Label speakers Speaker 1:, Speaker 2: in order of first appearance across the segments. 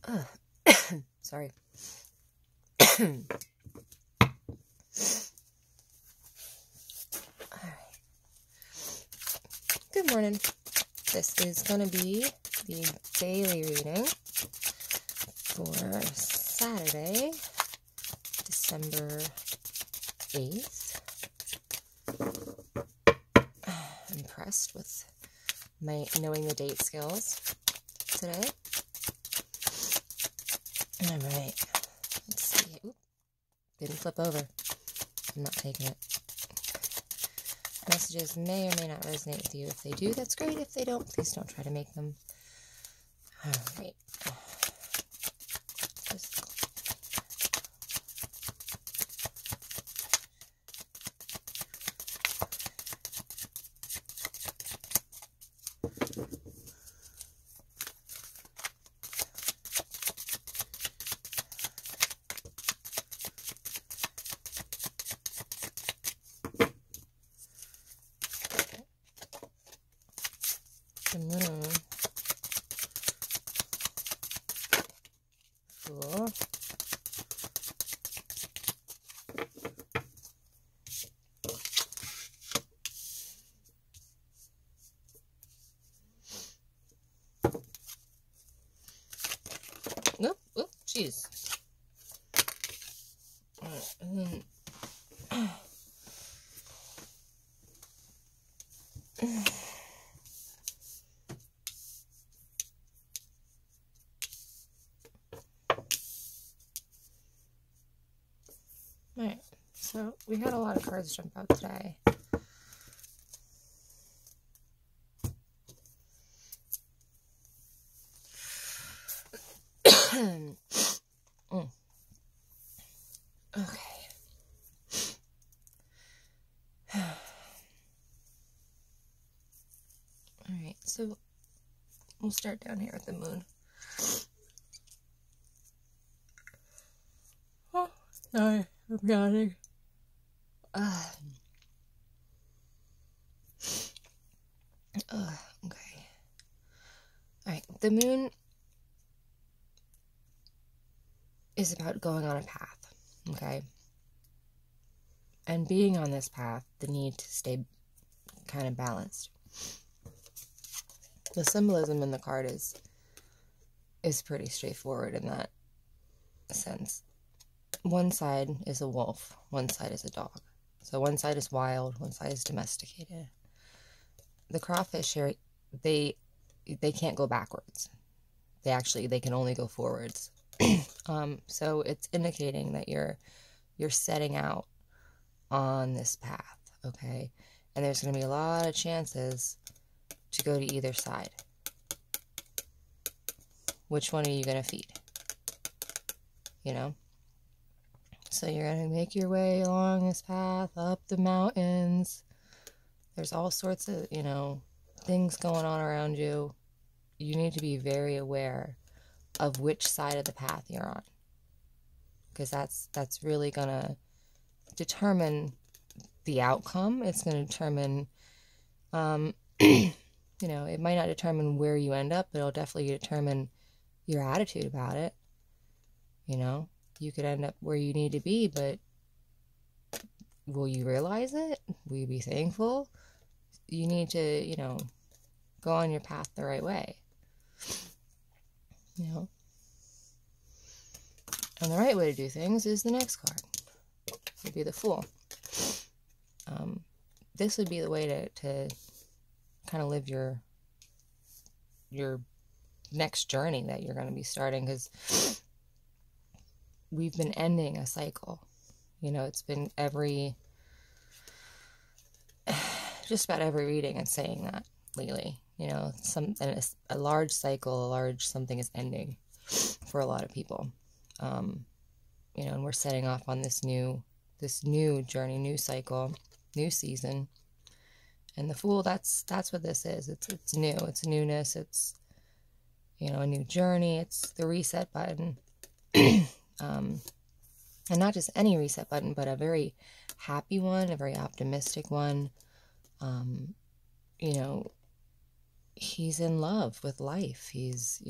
Speaker 1: Sorry. Alright. Good morning. This is going to be the daily reading for Saturday, December 8th. I'm impressed with my knowing the date skills today. Alright. Let's see. Oop. Didn't flip over. I'm not taking it. Messages may or may not resonate with you. If they do, that's great. If they don't, please don't try to make them. Alright. The moon. Cool. Nope. Oop, jeez. Alright, so we had a lot of cards jump out today. Okay. Alright, so we'll start down here with the moon. Oh, sorry, I'm yawning. Okay. Alright, the moon is about going on a path, okay? And being on this path, the need to stay kind of balanced. The symbolism in the card is pretty straightforward in that sense. One side is a wolf, one side is a dog. So one side is wild, one side is domesticated. The crawfish here, they can't go backwards. They can only go forwards. So it's indicating that you're setting out on this path, okay? And there's going to be a lot of chances to go to either side. Which one are you going to feed? You know? So you're going to make your way along this path, up the mountains. There's all sorts of, things going on around you. You need to be very aware of which side of the path you're on. Because that's really going to determine the outcome. It's going to determine, it might not determine where you end up, but it'll definitely determine your attitude about it. You could end up where you need to be, but will you realize it? Will you be thankful? You need to, go on your path the right way. And the right way to do things is the next card. It would be the Fool. This would be the way to kind of live your next journey that you're going to be starting, because we've been ending a cycle. It's been just about every reading and saying that lately. A large cycle, a large something is ending for a lot of people. And we're setting off on this new journey, new cycle, new season. And the Fool, that's what this is. It's new. It's newness. It's a new journey. It's the reset button. And not just any reset button, but a very happy one, a very optimistic one. He's in love with life. He's,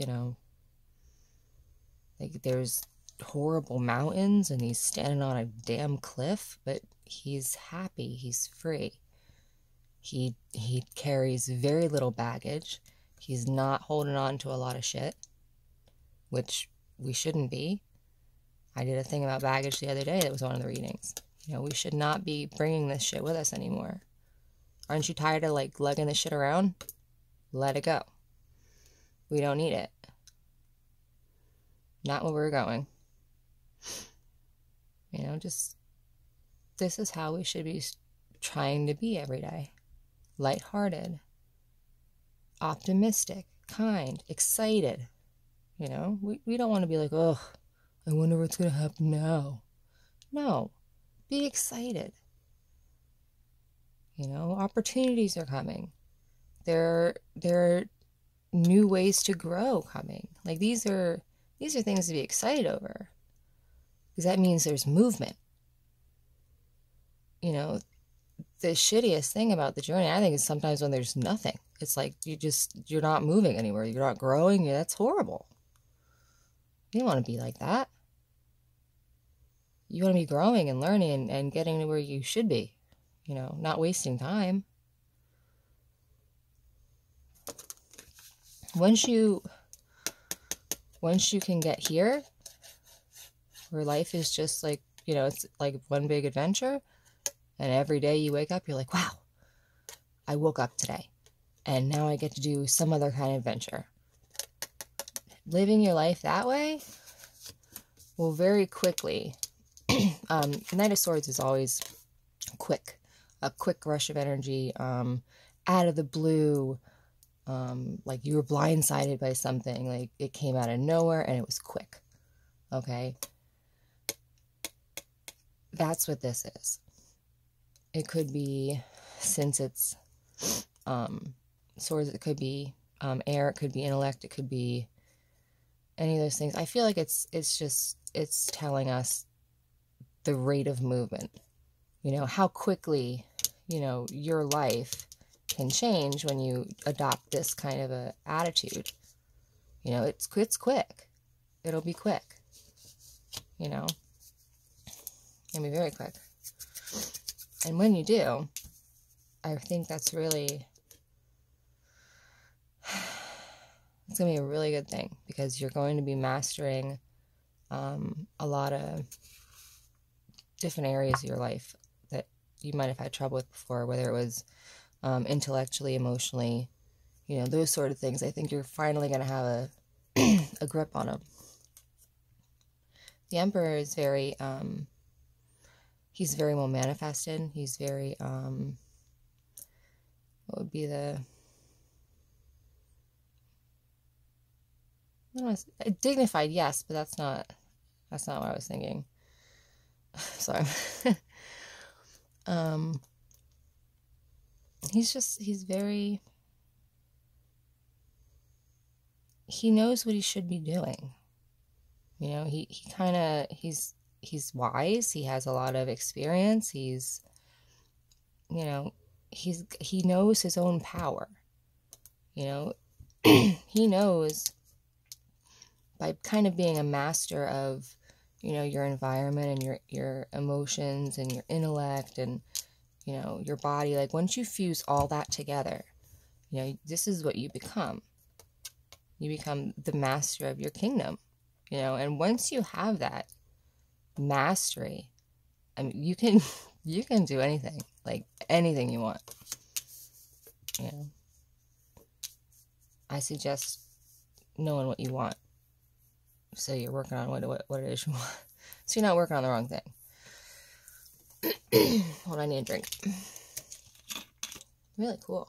Speaker 1: Like, there's horrible mountains and he's standing on a damn cliff, but he's happy, he's free. He carries very little baggage. He's not holding on to a lot of shit, which we shouldn't be. I did a thing about baggage the other day that was one of the readings. You know, we should not be bringing this shit with us anymore. Aren't you tired of, like, lugging this shit around? Let it go. We don't need it. Not where we're going. You know, just, this is how we should be trying to be every day. Lighthearted, optimistic, kind, excited. You know, we don't want to be like, oh, I wonder what's going to happen now. No, be excited. You know, opportunities are coming. There are new ways to grow coming. Like, these are things to be excited over, because that means there's movement. You know, the shittiest thing about the journey, I think, is sometimes when there's nothing. It's like you're not moving anywhere. You're not growing. That's horrible. You don't want to be like that. You want to be growing and learning and getting to where you should be. You know, not wasting time. Once you can get here, where life is just like, you know, it's like one big adventure, and every day you wake up, you're like, wow, I woke up today, and now I get to do some other kind of adventure. Living your life that way will very quickly, Knight of Swords is always quick, a quick rush of energy, out of the blue, like you were blindsided by something, like it came out of nowhere and it was quick. Okay, that's what this is. It could be, since it's swords, it could be air, it could be intellect, it could be any of those things. I feel like it's telling us the rate of movement. You know, how quickly, you know, your life can change when you adopt this kind of a attitude. You know, it's quick. It'll be quick. You know, it'll be very quick. And when you do, I think that's really, it's going to be a really good thing, because you're going to be mastering a lot of different areas of your life that you might have had trouble with before, whether it was intellectually, emotionally, you know, those sort of things. I think you're finally going to have a grip on them. The Emperor is very, he's very well manifested. He's very, what would be the, I don't know, dignified, yes, but that's not what I was thinking. Sorry. He's very, he knows what he should be doing. You know, he's wise. He has a lot of experience. He's, you know, he knows his own power. You know, he knows, by kind of being a master of, you know, your environment and your emotions and your intellect and, you know, your body. Like, once you fuse all that together, you know, this is what you become. You become the master of your kingdom, you know. And once you have that mastery, I mean, you can do anything, like anything you want. You know, I suggest knowing what you want, so you're working on what it is you want, so you're not working on the wrong thing. Hold on, I need a drink. Really cool.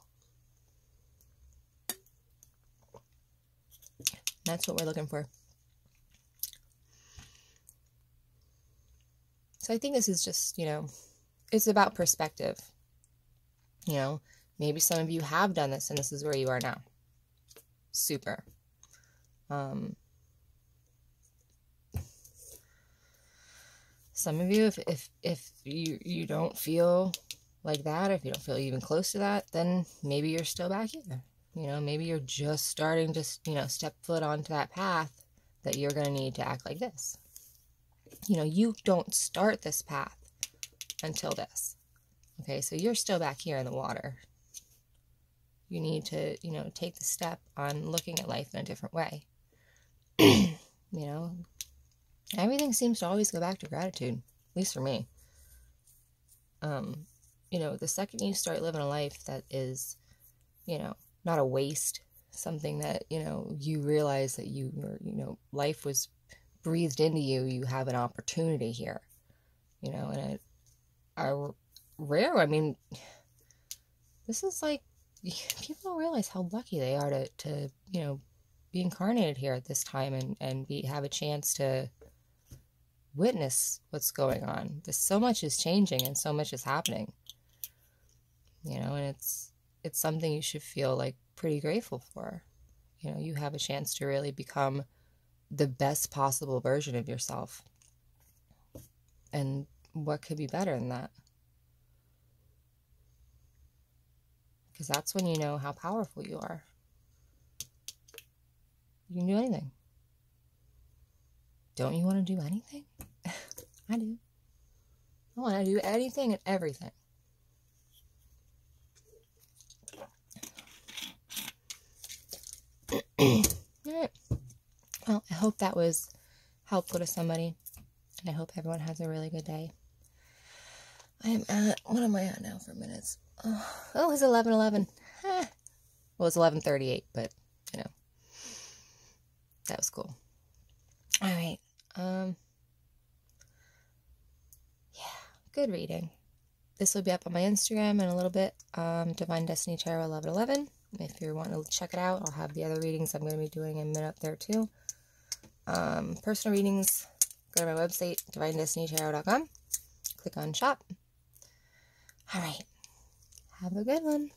Speaker 1: That's what we're looking for. So I think this is just, you know, it's about perspective. You know, maybe some of you have done this and this is where you are now. Super. Some of you, if you don't feel like that, if you don't feel even close to that, then maybe you're still back here. You know, maybe you're just starting to, you know, step foot onto that path that you're going to need to act like this. You know, you don't start this path until this. Okay, so you're still back here in the water. You need to, you know, take the step on looking at life in a different way. You know, everything seems to always go back to gratitude, at least for me. You know, the second you start living a life that is, you know, not a waste, something that, you know, you realize that you know, life was breathed into you, you have an opportunity here, you know, and I mean, this is like, people don't realize how lucky they are to you know, be incarnated here at this time and have a chance to witness what's going on. There's so much is changing and so much is happening, you know, and it's something you should feel like pretty grateful for. You know, you have a chance to really become the best possible version of yourself. And what could be better than that? Because that's when you know how powerful you are. You can do anything. Don't you want to do anything? I do. I want to do anything and everything. Alright. Well, I hope that was helpful to somebody. And I hope everyone has a really good day. I am at, what am I at now for minutes? Oh, it's 11:11. Well, it's 11:38, but, you know, that was cool. Alright. Yeah, good reading. This will be up on my Instagram in a little bit. Divine Destiny Tarot 1111. If you're wanting to check it out, I'll have the other readings I'm going to be doing in a minute up there too. Personal readings, go to my website, divinedestinytarot.com. Click on shop. Alright. Have a good one.